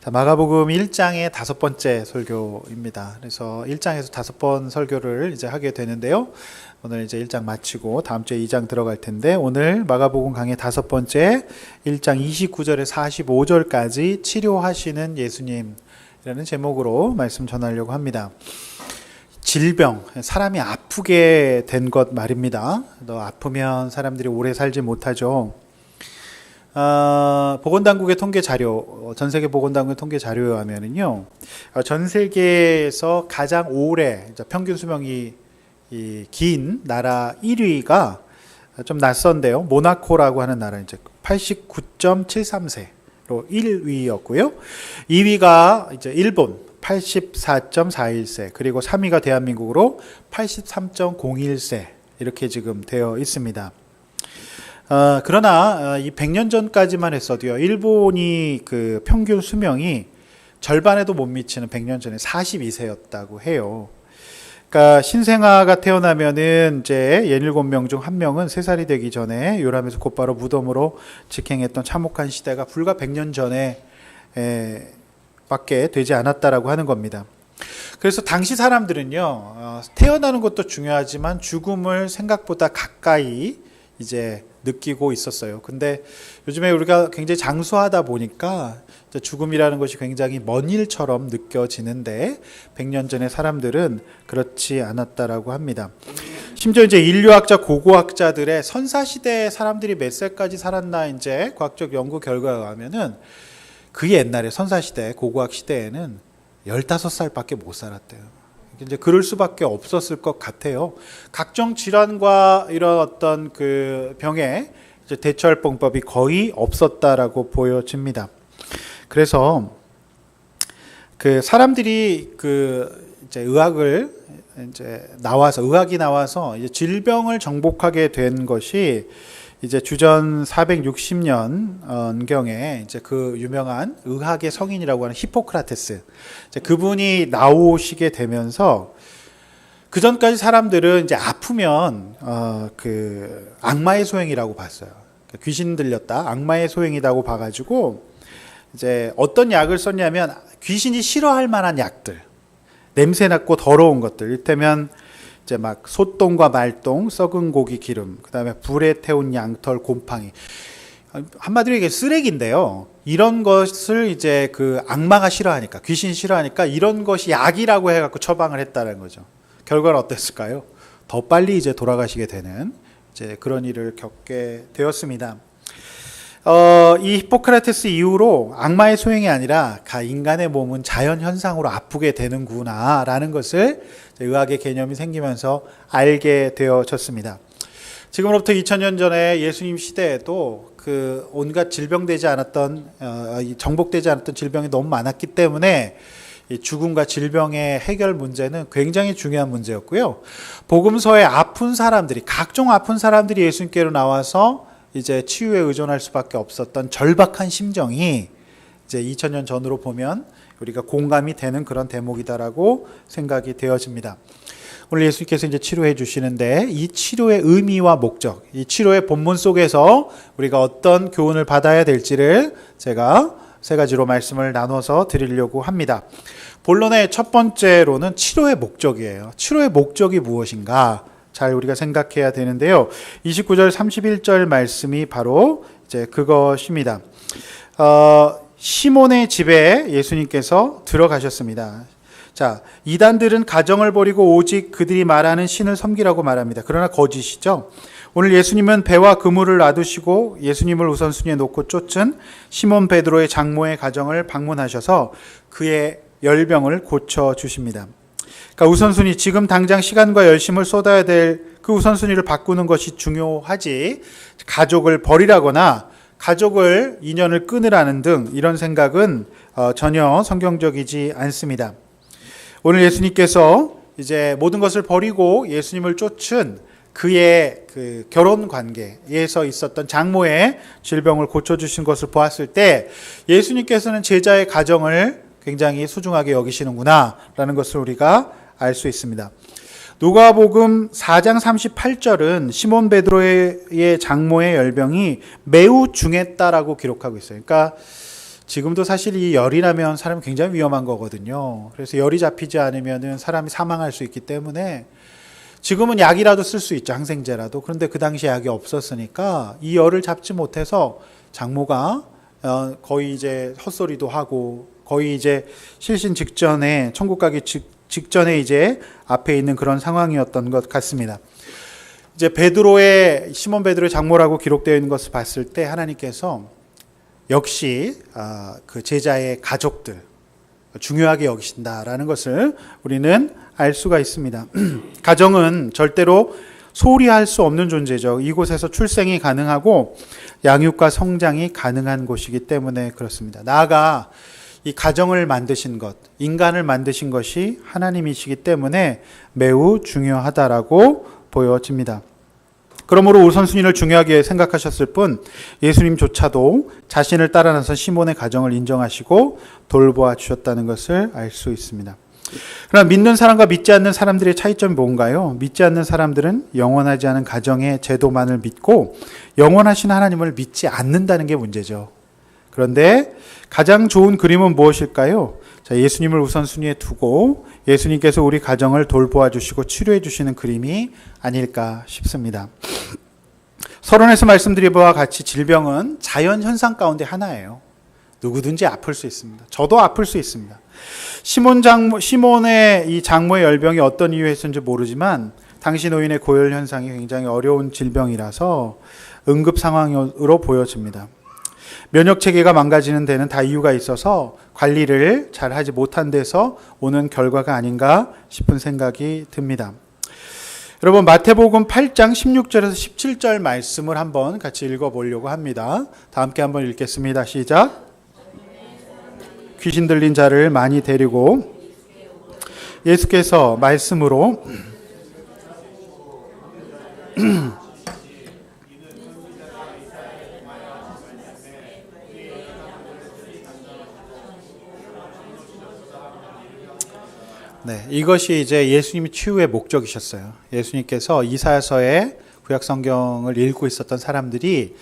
자, 마가복음 1장의 5번째 설교입니다. 그래서 1장에서 5번 설교를 이제 하게 되는데요. 오늘 이제 1장 마치고 다음 주에 2장 들어갈 텐데, 오늘 마가복음 강의 5번째 1장 29절에서 45절까지 치료하시는 예수님이라는 제목으로 말씀 전하려고 합니다. 질병, 사람이 아프게 된 것 말입니다. 너 아프면 사람들이 오래 살지 못하죠. 보건당국의 통계 자료, 전 세계 보건당국의 통계 자료에 하면은요, 전 세계에서 가장 오래 평균 수명이 긴 나라 1위가 좀 낯선데요. 모나코라고 하는 나라, 이제 89.73세로 1위였고요. 2위가 이제 일본 84.41세, 그리고 3위가 대한민국으로 83.01세 이렇게 지금 되어 있습니다. 그러나 이 100년 전까지만 했어도요, 일본이 그 평균 수명이 절반에도 못 미치는 100년 전에 42세였다고 해요. 그러니까 신생아가 태어나면은 이제 17명 중 1명은 3살이 되기 전에 요람에서 곧바로 무덤으로 직행했던 참혹한 시대가 불과 100년 전에 밖에 되지 않았다라고 하는 겁니다. 그래서 당시 사람들은요, 태어나는 것도 중요하지만 죽음을 생각보다 가까이 이제 느끼고 있었어요. 근데 요즘에 우리가 굉장히 장수하다 보니까 죽음이라는 것이 굉장히 먼 일처럼 느껴지는데, 100년 전의 사람들은 그렇지 않았다라고 합니다. 심지어 이제 인류학자, 고고학자들의 선사시대에 사람들이 몇 살까지 살았나 이제 과학적 연구 결과가 하면은, 그 옛날에 선사시대, 고고학 시대에는 15살밖에 못 살았대요. 이제 그럴 수밖에 없었을 것 같아요. 각종 질환과 이런 어떤 그 병에 이제 대처할 방법이 거의 없었다라고 보여집니다. 그래서 그 사람들이 그 이제 의학이 나와서 이제 질병을 정복하게 된 것이 이제 주전 460년경에 이제 그 유명한 의학의 성인이라고 하는 히포크라테스, 이제 그분이 나오시게 되면서, 그 전까지 사람들은 이제 아프면 그 악마의 소행이라고 봤어요. 귀신 들렸다, 악마의 소행이라고 봐가지고 이제 어떤 약을 썼냐면 귀신이 싫어할 만한 약들, 냄새 났고 더러운 것들, 이를테면 이제 막 소똥과 말똥, 썩은 고기 기름, 그 다음에 불에 태운 양털, 곰팡이, 한마디로 이게 쓰레기인데요. 이런 것을 이제 그 악마가 싫어하니까, 귀신이 싫어하니까 이런 것이 약이라고 해갖고 처방을 했다는 거죠. 결과는 어땠을까요? 더 빨리 이제 돌아가시게 되는 이제 그런 일을 겪게 되었습니다. 이 히포크라테스 이후로 악마의 소행이 아니라 인간의 몸은 자연 현상으로 아프게 되는구나라는 것을 의학의 개념이 생기면서 알게 되어졌습니다. 지금으로부터 2000년 전에 예수님 시대에도 그 온갖 정복되지 않았던 질병이 너무 많았기 때문에 이 죽음과 질병의 해결 문제는 굉장히 중요한 문제였고요. 복음서에 각종 아픈 사람들이 예수님께로 나와서 이제 치유에 의존할 수밖에 없었던 절박한 심정이 이제 2000년 전으로 보면 우리가 공감이 되는 그런 대목이다라고 생각이 되어집니다. 오늘 예수님께서 이제 치료해 주시는데, 이 치료의 의미와 목적, 이 치료의 본문 속에서 우리가 어떤 교훈을 받아야 될지를 제가 3가지로 말씀을 나눠서 드리려고 합니다. 본론의 첫 번째로는 치료의 목적이에요. 치료의 목적이 무엇인가? 잘 우리가 생각해야 되는데요. 29절 31절 말씀이 바로 이제 그것입니다. 시몬의 집에 예수님께서 들어가셨습니다. 자, 이단들은 가정을 버리고 오직 그들이 말하는 신을 섬기라고 말합니다. 그러나 거짓이죠. 오늘 예수님은 배와 그물을 놔두시고 예수님을 우선순위에 놓고 쫓은 시몬 베드로의 장모의 가정을 방문하셔서 그의 열병을 고쳐주십니다. 그러니까 우선순위, 지금 당장 시간과 열심을 쏟아야 될 그 우선순위를 바꾸는 것이 중요하지, 가족을 버리라거나 가족을 인연을 끊으라는 등 이런 생각은 전혀 성경적이지 않습니다. 오늘 예수님께서 이제 모든 것을 버리고 예수님을 쫓은 그의 그 결혼 관계에서 있었던 장모의 질병을 고쳐주신 것을 보았을 때, 예수님께서는 제자의 가정을 굉장히 소중하게 여기시는구나 라는 것을 우리가 알 수 있습니다. 누가복음 4장 38절은 시몬 베드로의 장모의 열병이 매우 중했다라고 기록하고 있어요. 그러니까 지금도 사실 이 열이 나면 사람이 굉장히 위험한 거거든요. 그래서 열이 잡히지 않으면은 사람이 사망할 수 있기 때문에 지금은 약이라도 쓸 수 있죠. 항생제라도. 그런데 그 당시에 약이 없었으니까 이 열을 잡지 못해서 장모가 거의 이제 헛소리도 하고 거의 이제 실신 직전에 천국 가기 직전에 이제 앞에 있는 그런 상황이었던 것 같습니다. 이제 시몬 베드로의 장모라고 기록되어 있는 것을 봤을 때 하나님께서 역시 그 제자의 가족들 중요하게 여기신다라는 것을 우리는 알 수가 있습니다. 가정은 절대로 소홀히 할 수 없는 존재죠. 이곳에서 출생이 가능하고 양육과 성장이 가능한 곳이기 때문에 그렇습니다. 나아가 이 가정을 만드신 것, 인간을 만드신 것이 하나님이시기 때문에 매우 중요하다라고 보여집니다. 그러므로 우선순위를 중요하게 생각하셨을 뿐 예수님조차도 자신을 따라 나선 시몬의 가정을 인정하시고 돌보아 주셨다는 것을 알 수 있습니다. 그러나 믿는 사람과 믿지 않는 사람들의 차이점이 뭔가요? 믿지 않는 사람들은 영원하지 않은 가정의 제도만을 믿고 영원하신 하나님을 믿지 않는다는 게 문제죠. 그런데 가장 좋은 그림은 무엇일까요? 자, 예수님을 우선순위에 두고 예수님께서 우리 가정을 돌보아 주시고 치료해 주시는 그림이 아닐까 싶습니다. 서론에서 말씀드린 바와 같이 질병은 자연 현상 가운데 하나예요. 누구든지 아플 수 있습니다. 저도 아플 수 있습니다. 시몬의 이 장모의 열병이 어떤 이유였는지 모르지만 당시 노인의 고열 현상이 굉장히 어려운 질병이라서 응급 상황으로 보여집니다. 면역 체계가 망가지는 데는 다 이유가 있어서 관리를 잘 하지 못한 데서 오는 결과가 아닌가 싶은 생각이 듭니다. 여러분 마태복음 8장 16절에서 17절 말씀을 한번 같이 읽어보려고 합니다. 다 함께 한번 읽겠습니다. 시작. 귀신 들린 자를 많이 데리고 예수께서 말씀으로 네, 이것이 이제 예수님의 치유의 목적이셨어요. 예수님께서 이사야서의 구약 성경을 읽고 있었던 사람들이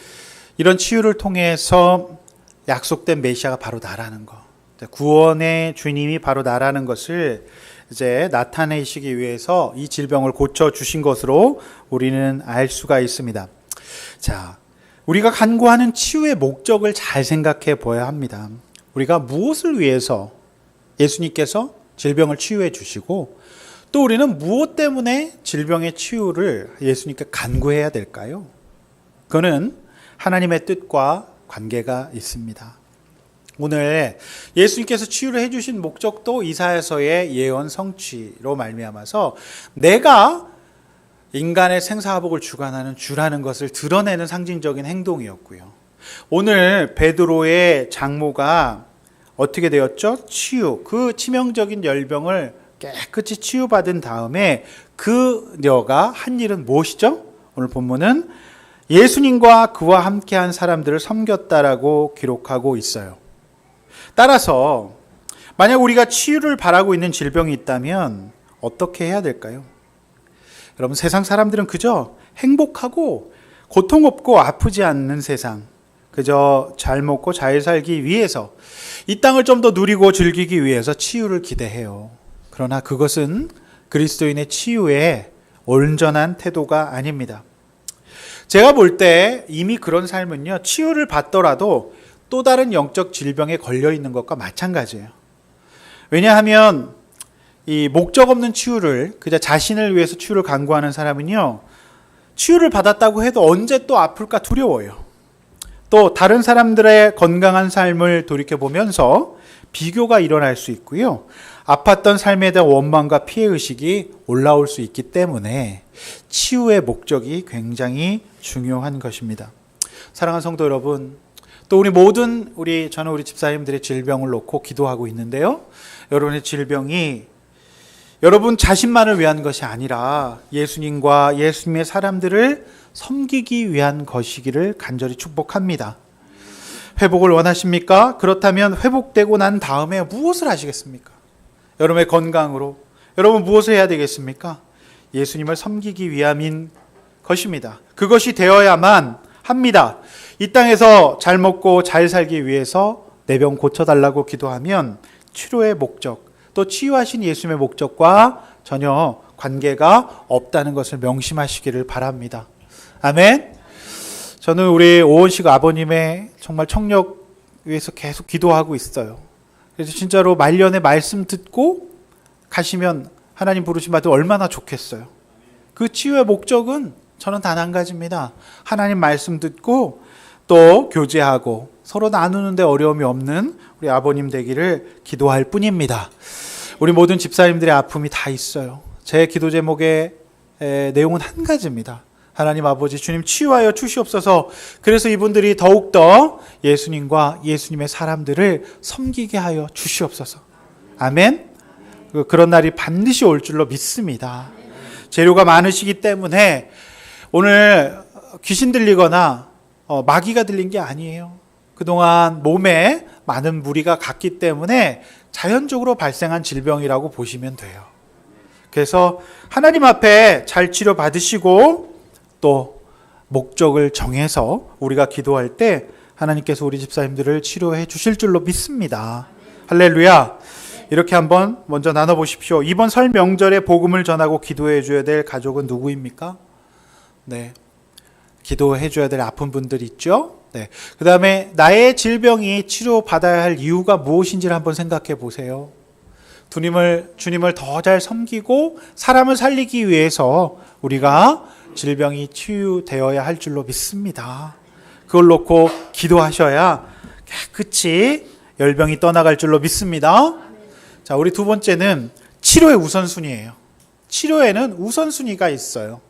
이런 치유를 통해서 약속된 메시아가 바로 나라는 거, 구원의 주님이 바로 나라는 것을 이제 나타내시기 위해서 이 질병을 고쳐 주신 것으로 우리는 알 수가 있습니다. 자, 우리가 간구하는 치유의 목적을 잘 생각해 보아야 합니다. 우리가 무엇을 위해서 예수님께서 질병을 치유해 주시고 또 우리는 무엇 때문에 질병의 치유를 예수님께 간구해야 될까요? 그거는 하나님의 뜻과 관계가 있습니다. 오늘 예수님께서 치유를 해주신 목적도 이사야서의 예언 성취로 말미암아서 내가 인간의 생사화복을 주관하는 주라는 것을 드러내는 상징적인 행동이었고요. 오늘 베드로의 장모가 어떻게 되었죠? 치유, 그 치명적인 열병을 깨끗이 치유받은 다음에 그녀가 한 일은 무엇이죠? 오늘 본문은 예수님과 그와 함께한 사람들을 섬겼다라고 기록하고 있어요. 따라서 만약 우리가 치유를 바라고 있는 질병이 있다면 어떻게 해야 될까요? 여러분 세상 사람들은 그저 행복하고 고통 없고 아프지 않는 세상, 그저 잘 먹고 잘 살기 위해서 이 땅을 좀 더 누리고 즐기기 위해서 치유를 기대해요. 그러나 그것은 그리스도인의 치유의 온전한 태도가 아닙니다. 제가 볼 때 이미 그런 삶은요, 치유를 받더라도 또 다른 영적 질병에 걸려 있는 것과 마찬가지예요. 왜냐하면 이 목적 없는 치유를, 그저 자신을 위해서 치유를 간구하는 사람은요, 치유를 받았다고 해도 언제 또 아플까 두려워요. 또 다른 사람들의 건강한 삶을 돌이켜보면서 비교가 일어날 수 있고요. 아팠던 삶에 대한 원망과 피해의식이 올라올 수 있기 때문에 치유의 목적이 굉장히 중요한 것입니다. 사랑하는 성도 여러분, 또 저는 우리 집사님들의 질병을 놓고 기도하고 있는데요. 여러분의 질병이 여러분 자신만을 위한 것이 아니라 예수님과 예수님의 사람들을 섬기기 위한 것이기를 간절히 축복합니다. 회복을 원하십니까? 그렇다면 회복되고 난 다음에 무엇을 하시겠습니까? 여러분의 건강으로 여러분 무엇을 해야 되겠습니까? 예수님을 섬기기 위함인 것입니다. 그것이 되어야만 합니다. 이 땅에서 잘 먹고 잘 살기 위해서 내 병 고쳐달라고 기도하면 치료의 목적, 또 치유하신 예수님의 목적과 전혀 관계가 없다는 것을 명심하시기를 바랍니다. 아멘. 저는 우리 오원식 아버님의 정말 청력 위해서 계속 기도하고 있어요. 그래서 진짜로 말년에 말씀 듣고 가시면 하나님 부르심 받으면 얼마나 좋겠어요. 그 치유의 목적은 저는 단 한 가지입니다. 하나님 말씀 듣고 또 교제하고 서로 나누는데 어려움이 없는 우리 아버님 되기를 기도할 뿐입니다. 우리 모든 집사님들의 아픔이 다 있어요. 제 기도 제목의 내용은 한 가지입니다. 하나님 아버지 주님 치유하여 주시옵소서. 그래서 이분들이 더욱더 예수님과 예수님의 사람들을 섬기게 하여 주시옵소서. 아멘. 그런 날이 반드시 올 줄로 믿습니다. 재료가 많으시기 때문에 오늘 귀신 들리거나 마귀가 들린 게 아니에요. 그동안 몸에 많은 무리가 갔기 때문에 자연적으로 발생한 질병이라고 보시면 돼요. 그래서 하나님 앞에 잘 치료 받으시고 또 목적을 정해서 우리가 기도할 때 하나님께서 우리 집사님들을 치료해 주실 줄로 믿습니다. 할렐루야. 이렇게 한번 먼저 나눠보십시오. 이번 설 명절에 복음을 전하고 기도해 줘야 될 가족은 누구입니까? 네, 기도해 줘야 될 아픈 분들 있죠. 네, 그 다음에 나의 질병이 치료받아야 할 이유가 무엇인지를 한번 생각해 보세요. 주님을 더 잘 섬기고 사람을 살리기 위해서 우리가 질병이 치유되어야 할 줄로 믿습니다. 그걸 놓고 기도하셔야 깨끗이 열병이 떠나갈 줄로 믿습니다. 자, 우리 두 번째는 치료의 우선순위예요. 치료에는 우선순위가 있어요.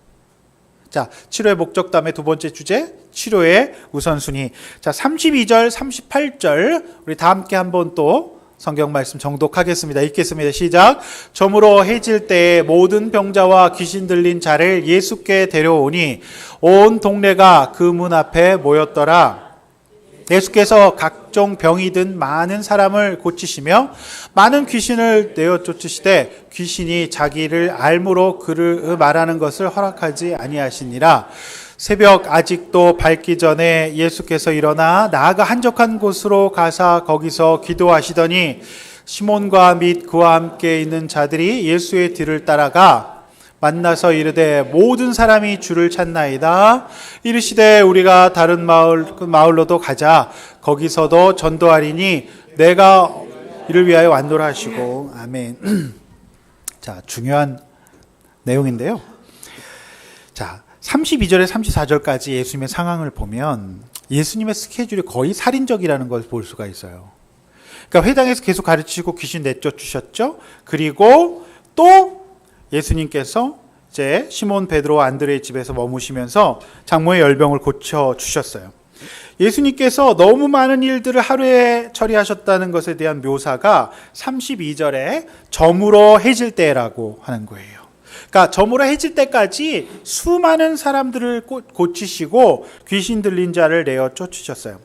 자, 치료의 목적 다음에 두 번째 주제, 치료의 우선순위. 자, 32절, 38절 우리 다 함께 한번 또 성경 말씀 정독하겠습니다. 읽겠습니다. 시작. 저물어 해질 때에 모든 병자와 귀신 들린 자를 예수께 데려오니 온 동네가 그 문 앞에 모였더라. 예수께서 각종 병이 든 많은 사람을 고치시며 많은 귀신을 내어 쫓으시되 귀신이 자기를 알므로 그를 말하는 것을 허락하지 아니하시니라. 새벽 아직도 밝기 전에 예수께서 일어나 나아가 한적한 곳으로 가사 거기서 기도하시더니 시몬과 및 그와 함께 있는 자들이 예수의 뒤를 따라가 만나서 이르되 모든 사람이 주를 찾나이다. 이르시되 우리가 다른 마을로도 가자. 거기서도 전도하리니 내가 이를 위하여 완도라 하시고. 아멘. 자, 중요한 내용인데요. 자, 32절에 34절까지 예수님의 상황을 보면 예수님의 스케줄이 거의 살인적이라는 걸 볼 수가 있어요. 그러니까 회당에서 계속 가르치고 귀신 내쫓으셨죠. 그리고 또 예수님께서 이제 시몬 베드로 안드레의 집에서 머무시면서 장모의 열병을 고쳐 주셨어요. 예수님께서 너무 많은 일들을 하루에 처리하셨다는 것에 대한 묘사가 32절에 저물어 해질 때라고 하는 거예요. 그러니까 저물어 해질 때까지 수많은 사람들을 고치시고 귀신 들린 자를 내어 쫓으셨어요.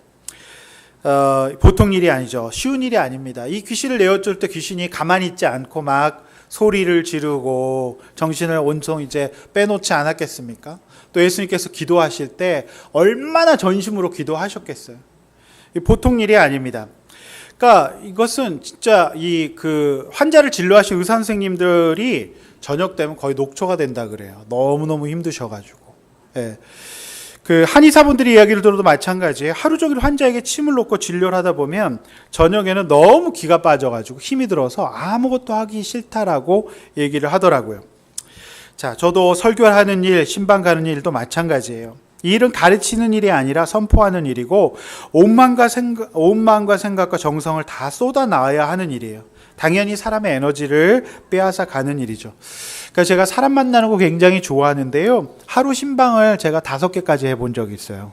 보통 일이 아니죠. 쉬운 일이 아닙니다. 이 귀신을 내어 쫓을 때 귀신이 가만히 있지 않고 막 소리를 지르고 정신을 온통 이제 빼놓지 않았겠습니까? 또 예수님께서 기도하실 때 얼마나 전심으로 기도하셨겠어요. 보통 일이 아닙니다. 그러니까 이것은 진짜 그 환자를 진료하신 의사 선생님들이 저녁 되면 거의 녹초가 된다 그래요. 너무너무 힘드셔가지고. 예. 그 한의사분들이 이야기를 들어도 마찬가지예요. 하루 종일 환자에게 침을 놓고 진료를 하다 보면 저녁에는 너무 기가 빠져가지고 힘이 들어서 아무것도 하기 싫다라고 얘기를 하더라고요. 자, 저도 설교하는 일, 신방 가는 일도 마찬가지예요. 이 일은 가르치는 일이 아니라 선포하는 일이고 온 마음과 생각과 정성을 다 쏟아 나와야 하는 일이에요. 당연히 사람의 에너지를 빼앗아 가는 일이죠. 그러니까 제가 사람 만나는 거 굉장히 좋아하는데요. 하루 신방을 제가 5개까지 해본 적이 있어요.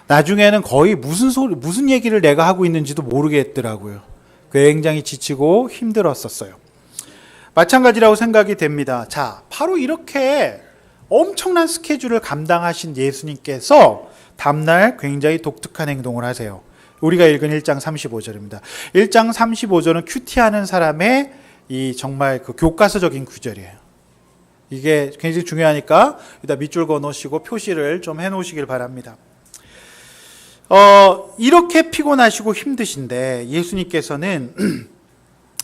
나중에는 거의 무슨 얘기를 내가 하고 있는지도 모르겠더라고요. 굉장히 지치고 힘들었었어요. 마찬가지라고 생각이 됩니다. 자, 바로 이렇게 엄청난 스케줄을 감당하신 예수님께서 다음날 굉장히 독특한 행동을 하세요. 우리가 읽은 1장 35절입니다. 1장 35절은 큐티하는 사람의 이 정말 그 교과서적인 구절이에요. 이게 굉장히 중요하니까 여기다 밑줄 그어 놓으시고 표시를 좀 해 놓으시길 바랍니다. 이렇게 피곤하시고 힘드신데 예수님께서는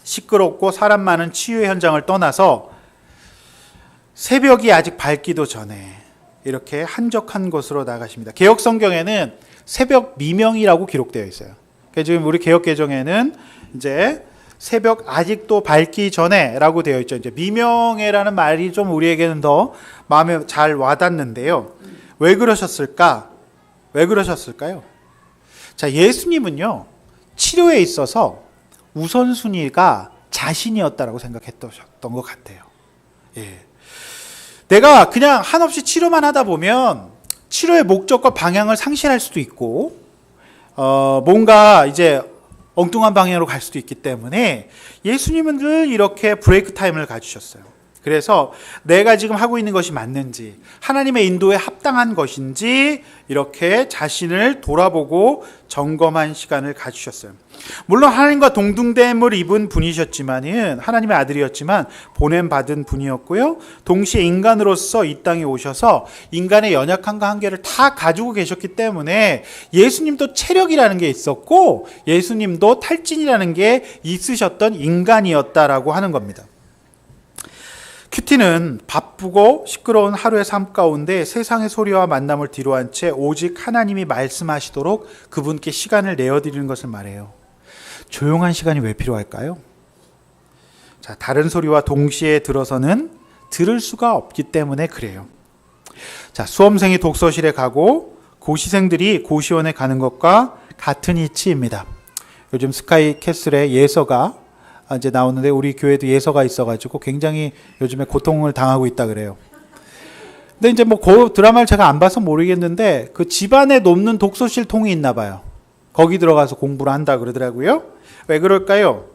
시끄럽고 사람 많은 치유 현장을 떠나서 새벽이 아직 밝기도 전에 이렇게 한적한 곳으로 나가십니다. 개역 성경에는 새벽 미명이라고 기록되어 있어요. 그러니까 지금 우리 개역 개정에는 이제 새벽 아직도 밝기 전에라고 되어 있죠. 이제 미명이라는 말이 좀 우리에게는 더 마음에 잘 와닿는데요. 왜 그러셨을까? 왜 그러셨을까요? 자, 예수님은요, 치료에 있어서 우선순위가 자신이었다라고 생각했던 것 같아요. 예. 내가 그냥 한없이 치료만 하다 보면 치료의 목적과 방향을 상실할 수도 있고, 뭔가 이제 엉뚱한 방향으로 갈 수도 있기 때문에 예수님은 늘 이렇게 브레이크 타임을 가지셨어요. 그래서 내가 지금 하고 있는 것이 맞는지, 하나님의 인도에 합당한 것인지 이렇게 자신을 돌아보고 점검한 시간을 가지셨어요. 물론 하나님과 동등됨을 입은 분이셨지만은, 하나님의 아들이었지만 보냄받은 분이었고요. 동시에 인간으로서 이 땅에 오셔서 인간의 연약함과 한계를 다 가지고 계셨기 때문에 예수님도 체력이라는 게 있었고 예수님도 탈진이라는 게 있으셨던 인간이었다라고 하는 겁니다. 큐티는 바쁘고 시끄러운 하루의 삶 가운데 세상의 소리와 만남을 뒤로한 채 오직 하나님이 말씀하시도록 그분께 시간을 내어드리는 것을 말해요. 조용한 시간이 왜 필요할까요? 자, 다른 소리와 동시에 들어서는 들을 수가 없기 때문에 그래요. 자, 수험생이 독서실에 가고 고시생들이 고시원에 가는 것과 같은 이치입니다. 요즘 스카이 캐슬의 예서가 이제 나오는데 우리 교회도 예서가 있어가지고 굉장히 요즘에 고통을 당하고 있다 그래요. 근데 이제 뭐 그 드라마를 제가 안 봐서 모르겠는데 그 집안에 놓는 독서실 통이 있나 봐요. 거기 들어가서 공부를 한다 그러더라고요. 왜 그럴까요?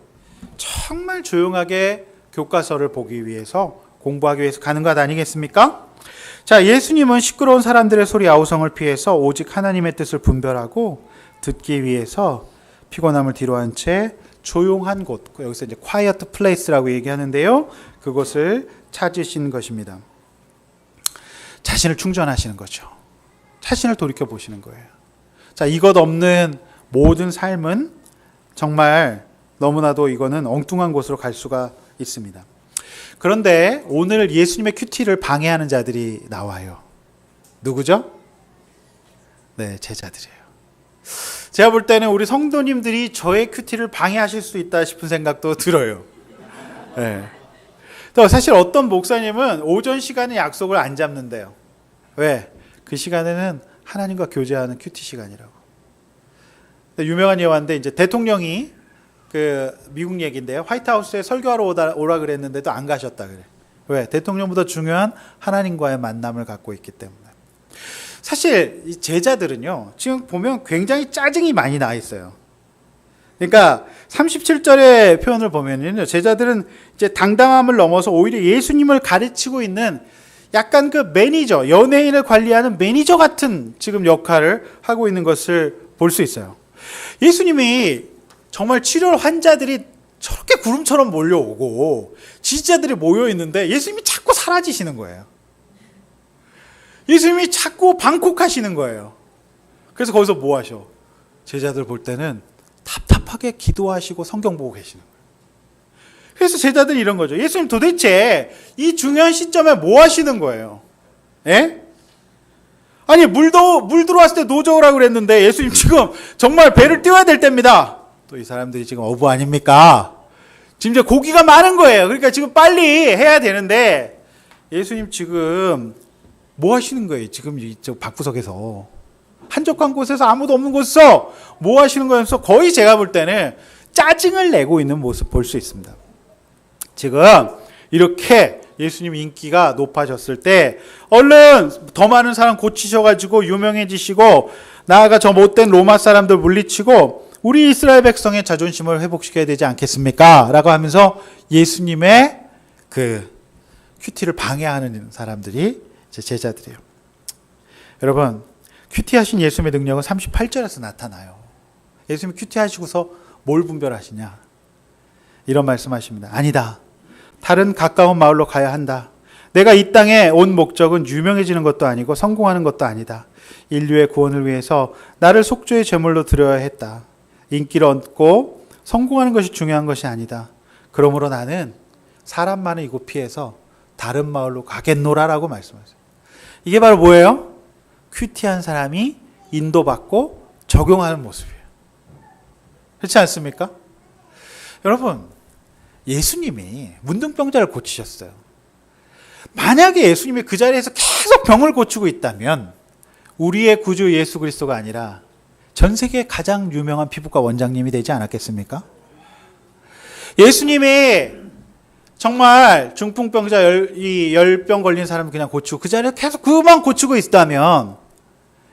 정말 조용하게 교과서를 보기 위해서, 공부하기 위해서 가는 것 아니겠습니까? 자, 예수님은 시끄러운 사람들의 소리 아우성을 피해서 오직 하나님의 뜻을 분별하고 듣기 위해서 피곤함을 뒤로한 채 조용한 곳, 여기서 이제 quiet place라고 얘기하는데요. 그곳을 찾으신 것입니다. 자신을 충전하시는 거죠. 자신을 돌이켜 보시는 거예요. 자, 이것 없는 모든 삶은 정말 너무나도 이거는 엉뚱한 곳으로 갈 수가 있습니다. 그런데 오늘 예수님의 큐티를 방해하는 자들이 나와요. 누구죠? 네, 제자들이에요. 제가 볼 때는 우리 성도님들이 저의 큐티를 방해하실 수 있다 싶은 생각도 들어요. 네. 또 사실 어떤 목사님은 오전 시간에 약속을 안 잡는데요. 왜? 그 시간에는 하나님과 교제하는 큐티 시간이라고. 유명한 예화인데 이제 대통령이 그 미국 얘기인데요. 화이트하우스에 설교하러 오라 그랬는데도 안 가셨다 그래. 왜? 대통령보다 중요한 하나님과의 만남을 갖고 있기 때문에. 사실 이 제자들은요, 지금 보면 굉장히 짜증이 많이 나 있어요. 그러니까 37절의 표현을 보면요, 제자들은 이제 당당함을 넘어서 오히려 예수님을 가르치고 있는 약간 그 매니저, 연예인을 관리하는 매니저 같은 지금 역할을 하고 있는 것을 볼 수 있어요. 예수님이 정말 치료 환자들이 저렇게 구름처럼 몰려오고 지지자들이 모여 있는데 예수님이 자꾸 사라지시는 거예요. 예수님이 자꾸 방콕하시는 거예요. 그래서 거기서 뭐 하셔? 제자들 볼 때는 답답하게 기도하시고 성경 보고 계시는 거예요. 그래서 제자들이 이런 거죠. 예수님 도대체 이 중요한 시점에 뭐 하시는 거예요? 예? 아니 물 들어왔을 때 노저우라고 그랬는데 예수님 지금 정말 배를 띄워야 될 때입니다. 또 이 사람들이 지금 어부 아닙니까? 지금 이제 고기가 많은 거예요. 그러니까 지금 빨리 해야 되는데 예수님 지금 뭐 하시는 거예요? 지금 이쪽 밖구석에서 한적한 곳에서 아무도 없는 곳에서 뭐 하시는 거예요? 거의 제가 볼 때는 짜증을 내고 있는 모습 볼 수 있습니다. 지금 이렇게 예수님 인기가 높아졌을 때 얼른 더 많은 사람 고치셔가지고 유명해지시고 나아가 저 못된 로마 사람들 물리치고 우리 이스라엘 백성의 자존심을 회복시켜야 되지 않겠습니까? 라고 하면서 예수님의 그 큐티를 방해하는 사람들이 제자들이에요. 여러분, 큐티하신 예수님의 능력은 38절에서 나타나요. 예수님이 큐티하시고서 뭘 분별하시냐? 이런 말씀하십니다. 아니다. 다른 가까운 마을로 가야 한다. 내가 이 땅에 온 목적은 유명해지는 것도 아니고 성공하는 것도 아니다. 인류의 구원을 위해서 나를 속죄의 제물로 드려야 했다. 인기를 얻고 성공하는 것이 중요한 것이 아니다. 그러므로 나는 사람 많은 이곳 피해서 다른 마을로 가겠노라라고 말씀하세요. 이게 바로 뭐예요? 큐티한 사람이 인도받고 적용하는 모습이에요. 그렇지 않습니까? 여러분, 예수님이 문둥병자를 고치셨어요. 만약에 예수님이 그 자리에서 계속 병을 고치고 있다면 우리의 구주 예수 그리스도가 아니라 전 세계 가장 유명한 피부과 원장님이 되지 않았겠습니까? 예수님이 정말 중풍병자 10병 걸린 사람을 그냥 고치고 그 자리에서 계속 그만 고치고 있다면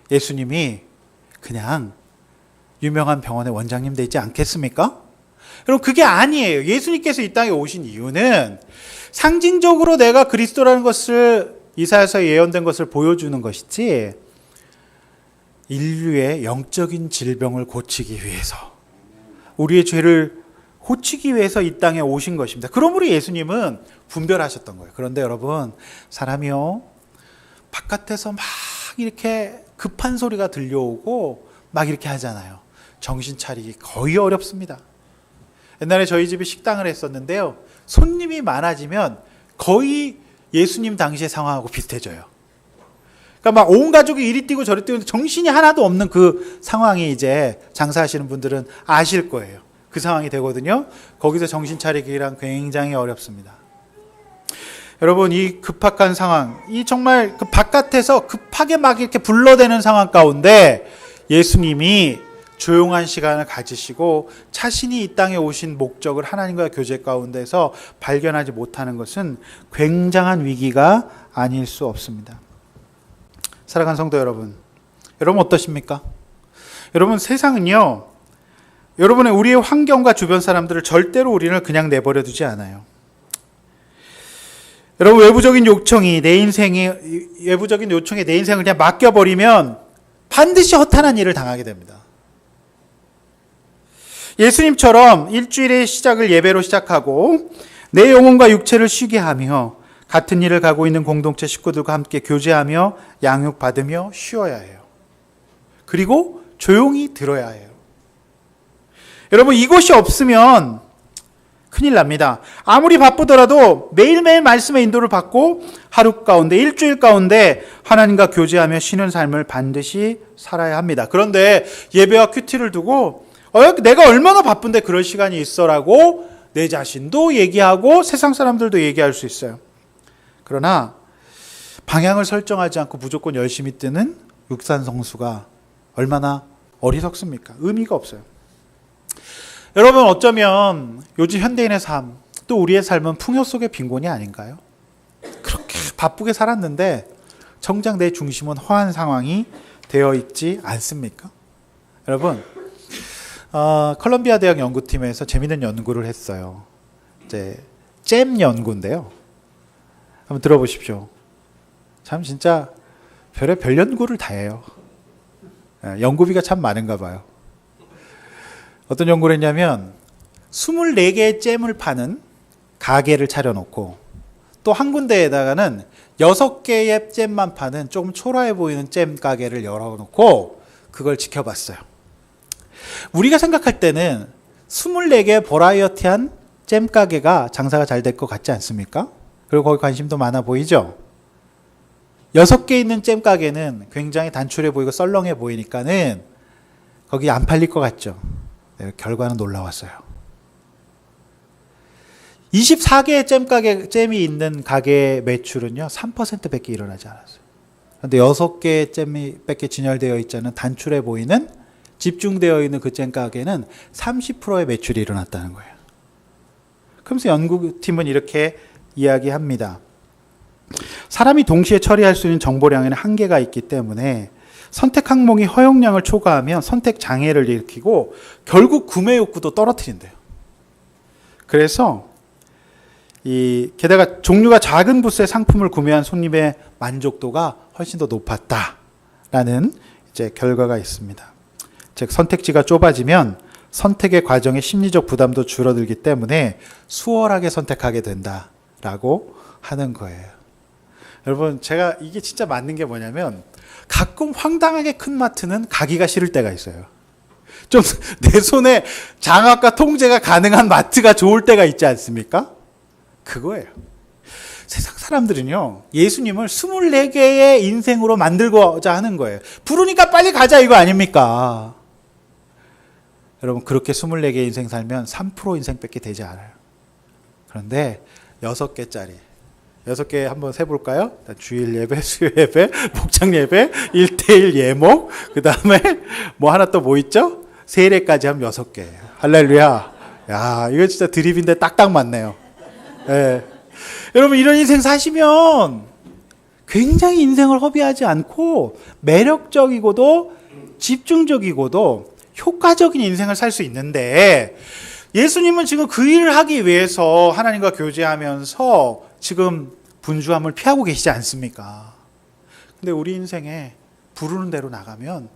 예수님이 그냥 유명한 병원의 원장님 되지 않겠습니까? 여러분, 그게 아니에요. 예수님께서 이 땅에 오신 이유는 상징적으로 내가 그리스도라는 것을 이사야서 예언된 것을 보여주는 것이지 인류의 영적인 질병을 고치기 위해서, 우리의 죄를 고치기 위해서 이 땅에 오신 것입니다. 그러므로 예수님은 분별하셨던 거예요. 그런데 여러분, 사람이요, 바깥에서 막 이렇게 급한 소리가 들려오고 막 이렇게 하잖아요. 정신 차리기 거의 어렵습니다. 옛날에 저희 집이 식당을 했었는데요. 손님이 많아지면 거의 예수님 당시의 상황하고 비슷해져요. 그러니까 막 온 가족이 이리 뛰고 저리 뛰고 정신이 하나도 없는 그 상황이 이제 장사하시는 분들은 아실 거예요. 그 상황이 되거든요. 거기서 정신 차리기란 굉장히 어렵습니다. 여러분, 이 급박한 상황, 이 정말 그 바깥에서 급하게 막 이렇게 불러대는 상황 가운데 예수님이 조용한 시간을 가지시고 자신이 이 땅에 오신 목적을 하나님과의 교제 가운데서 발견하지 못하는 것은 굉장한 위기가 아닐 수 없습니다. 사랑하는 성도 여러분, 여러분 어떠십니까? 여러분, 세상은요, 여러분의 우리의 환경과 주변 사람들을 절대로 우리를 그냥 내버려 두지 않아요. 여러분, 외부적인 요청에 내 인생을 그냥 맡겨버리면 반드시 허탄한 일을 당하게 됩니다. 예수님처럼 일주일의 시작을 예배로 시작하고 내 영혼과 육체를 쉬게 하며 같은 일을 가고 있는 공동체 식구들과 함께 교제하며 양육받으며 쉬어야 해요. 그리고 조용히 들어야 해요. 여러분, 이것이 없으면 큰일 납니다. 아무리 바쁘더라도 매일매일 말씀의 인도를 받고 하루 가운데, 일주일 가운데 하나님과 교제하며 쉬는 삶을 반드시 살아야 합니다. 그런데 예배와 큐티를 두고 내가 얼마나 바쁜데 그럴 시간이 있어라고 내 자신도 얘기하고 세상 사람들도 얘기할 수 있어요. 그러나 방향을 설정하지 않고 무조건 열심히 뜨는 육산성수가 얼마나 어리석습니까? 의미가 없어요. 여러분, 어쩌면 요즘 현대인의 삶, 또 우리의 삶은 풍요 속의 빈곤이 아닌가요? 그렇게 바쁘게 살았는데 정작 내 중심은 허한 상황이 되어 있지 않습니까? 여러분, 컬럼비아 대학 연구팀에서 재미있는 연구를 했어요. 이제 잼 연구인데요. 한번 들어보십시오. 참 진짜 별 연구를 다 해요. 연구비가 참 많은가 봐요. 어떤 연구를 했냐면 24개의 잼을 파는 가게를 차려놓고 또 한 군데에다가는 6개의 잼만 파는 조금 초라해 보이는 잼 가게를 열어놓고 그걸 지켜봤어요. 우리가 생각할 때는 24개의 버라이어티한 잼 가게가 장사가 잘 될 것 같지 않습니까? 그리고 거기 관심도 많아 보이죠? 6개 있는 잼 가게는 굉장히 단출해 보이고 썰렁해 보이니까는 거기 안 팔릴 것 같죠? 네, 결과는 놀라웠어요. 24개의 잼이 있는 가게의 매출은요, 3%밖에 일어나지 않았어요. 그런데 6개의 잼이 밖에 진열되어 있지 않은 단출해 보이는, 집중되어 있는 그 잼 가게는 30%의 매출이 일어났다는 거예요. 그러면서 연구팀은 이렇게 이야기합니다. 사람이 동시에 처리할 수 있는 정보량에는 한계가 있기 때문에 선택 항목이 허용량을 초과하면 선택 장애를 일으키고 결국 구매 욕구도 떨어뜨린대요. 그래서 게다가 종류가 작은 부스의 상품을 구매한 손님의 만족도가 훨씬 더 높았다라는 이제 결과가 있습니다. 즉, 선택지가 좁아지면 선택의 과정에 심리적 부담도 줄어들기 때문에 수월하게 선택하게 된다라고 하는 거예요. 여러분, 제가 이게 진짜 맞는 게 뭐냐면 가끔 황당하게 큰 마트는 가기가 싫을 때가 있어요. 좀 내 손에 장악과 통제가 가능한 마트가 좋을 때가 있지 않습니까? 그거예요. 세상 사람들은요, 예수님을 24개의 인생으로 만들고자 하는 거예요. 부르니까 빨리 가자 이거 아닙니까? 여러분, 그렇게 24개의 인생 살면 3% 인생밖에 되지 않아요. 그런데 6개짜리 6개 한번 세볼까요? 주일 예배, 수요 예배, 목장 예배, 1대1 예목, 그 다음에 뭐 하나 또 뭐 있죠? 세례까지 하면 6개. 할렐루야. 야, 이거 진짜 드립인데 딱딱 맞네요. 예. 여러분, 이런 인생 사시면 굉장히 인생을 허비하지 않고 매력적이고도 집중적이고도 효과적인 인생을 살 수 있는데, 예수님은 지금 그 일을 하기 위해서 하나님과 교제하면서 지금 분주함을 피하고 계시지 않습니까? 근데 우리 인생에 부르는 대로 나가면